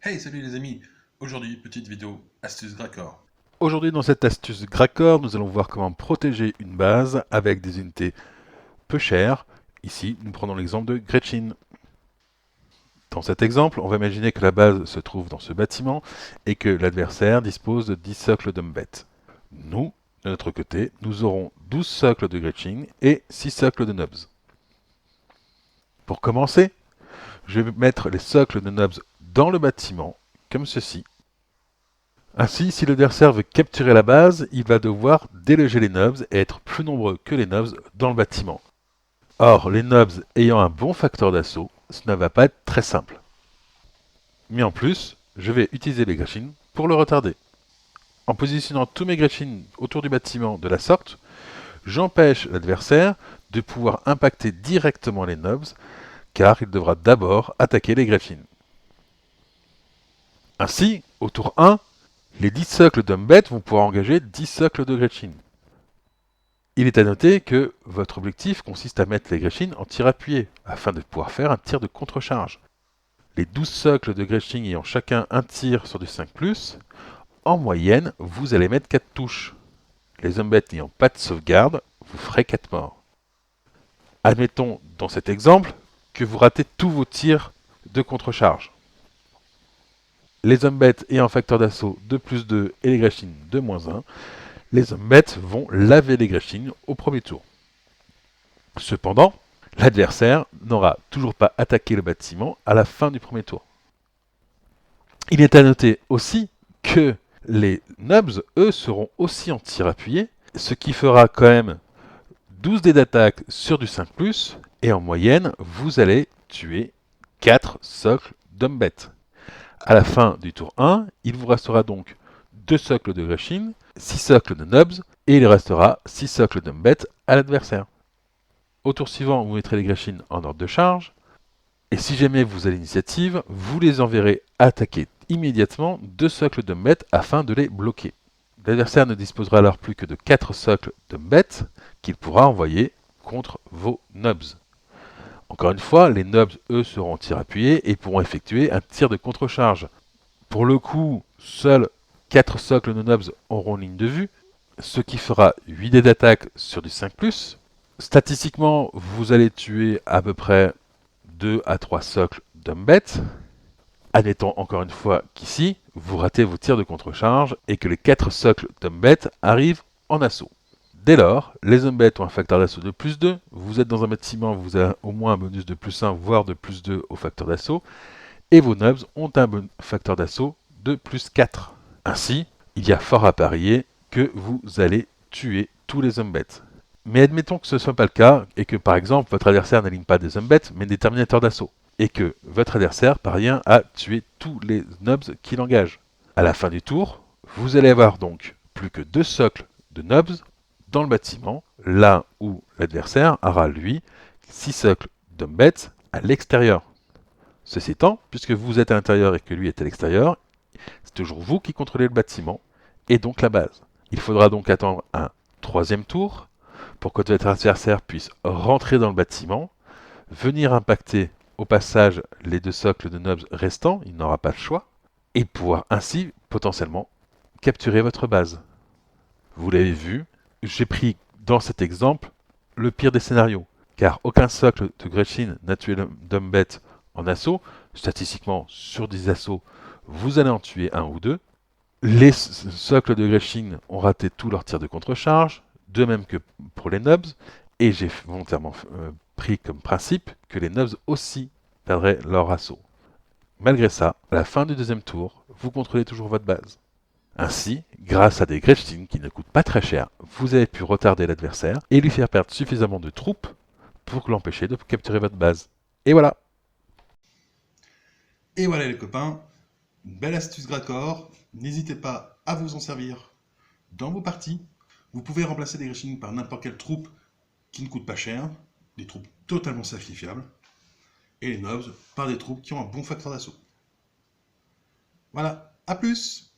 Hey, salut les amis! Aujourd'hui, petite vidéo astuce Gracor. Aujourd'hui, dans cette astuce Gracor, nous allons voir comment protéger une base avec des unités peu chères. Ici, nous prenons l'exemple de Gretchen. Dans cet exemple, on va imaginer que la base se trouve dans ce bâtiment et que l'adversaire dispose de 10 socles d'Umbet. Nous, de notre côté, nous aurons 12 socles de Gretchen et 6 socles de Nubs. Pour commencer, je vais mettre les socles de Nubs dans le bâtiment, comme ceci. Ainsi, si l'adversaire veut capturer la base, il va devoir déloger les nobs et être plus nombreux que les nobs dans le bâtiment. Or, les nobs ayant un bon facteur d'assaut, ce ne va pas être très simple. Mais en plus, je vais utiliser les Gretchen pour le retarder. En positionnant tous mes Gretchen autour du bâtiment de la sorte, j'empêche l'adversaire de pouvoir impacter directement les nobs, car il devra d'abord attaquer les Gretchen. Ainsi, au tour 1, les 10 socles d'Umbet vont pouvoir engager 10 socles de Gretchen. Il est à noter que votre objectif consiste à mettre les Gretchen en tir appuyé, afin de pouvoir faire un tir de contre-charge. Les 12 socles de Gretchen ayant chacun un tir sur du 5+, en moyenne, vous allez mettre 4 touches. Les Umbet n'ayant pas de sauvegarde, vous ferez 4 morts. Admettons, dans cet exemple, que vous ratez tous vos tirs de contre-charge. Les Umbet ayant un facteur d'assaut de +2 et les Gretchen de -1, les Umbet vont laver les Gretchen au premier tour. Cependant, l'adversaire n'aura toujours pas attaqué le bâtiment à la fin du premier tour. Il est à noter aussi que les nubs, eux, seront aussi en tir appuyé, ce qui fera quand même 12 dés d'attaque sur du 5+, et en moyenne, vous allez tuer 4 socles d'Umbet. À la fin du tour 1, il vous restera donc 2 socles de Gretchen, 6 socles de nubs, et il restera 6 socles d'Umbet à l'adversaire. Au tour suivant, vous mettrez les Gretchen en ordre de charge. Et si jamais vous avez l'initiative, vous les enverrez attaquer immédiatement 2 socles de mbet afin de les bloquer. L'adversaire ne disposera alors plus que de 4 socles de mbet qu'il pourra envoyer contre vos nubs. Encore une fois, les nubs, eux, seront en tir appuyé et pourront effectuer un tir de contre-charge. Pour le coup, seuls 4 socles de nubs auront ligne de vue, ce qui fera 8 dés d'attaque sur du 5+. Statistiquement, vous allez tuer à peu près 2 à 3 socles d'Umbet. Admettons encore une fois qu'ici, vous ratez vos tirs de contre-charge et que les 4 socles d'Umbet arrivent en assaut. Dès lors, les Umbet ont un facteur d'assaut de +2, vous êtes dans un bâtiment, vous avez au moins un bonus de +1, voire de +2 au facteur d'assaut, et vos nubs ont un facteur d'assaut de +4. Ainsi, il y a fort à parier que vous allez tuer tous les Umbet. Mais admettons que ce ne soit pas le cas, et que par exemple votre adversaire n'aligne pas des Umbet, mais des terminateurs d'assaut, et que votre adversaire parvient à tuer tous les nubs qu'il engage. À la fin du tour, vous allez avoir donc plus que 2 socles de nubs dans le bâtiment, là où l'adversaire aura lui 6 socles d'Umbet à l'extérieur. Ceci étant, puisque vous êtes à l'intérieur et que lui est à l'extérieur, c'est toujours vous qui contrôlez le bâtiment, et donc la base. Il faudra donc attendre un troisième tour, pour que votre adversaire puisse rentrer dans le bâtiment, venir impacter au passage les 2 socles de nubs restants, il n'aura pas le choix, et pouvoir ainsi potentiellement capturer votre base. Vous l'avez vu, j'ai pris dans cet exemple le pire des scénarios, car aucun socle de Gretchen n'a tué d'Umbet en assaut. Statistiquement, sur 10 assauts, vous allez en tuer un ou deux. Les socles de Gretchen ont raté tous leurs tirs de contre-charge, de même que pour les nubs, et j'ai volontairement pris comme principe que les nubs aussi perdraient leur assaut. Malgré ça, à la fin du deuxième tour, vous contrôlez toujours votre base. Ainsi, grâce à des Gretchen qui ne coûtent pas très cher, vous avez pu retarder l'adversaire et lui faire perdre suffisamment de troupes pour l'empêcher de capturer votre base. Et voilà. Et voilà les copains, une belle astuce Gracor. N'hésitez pas à vous en servir dans vos parties. Vous pouvez remplacer des Gretchen par n'importe quelle troupe qui ne coûte pas cher, des troupes totalement sacrifiables, et les nobs par des troupes qui ont un bon facteur d'assaut. Voilà, à plus!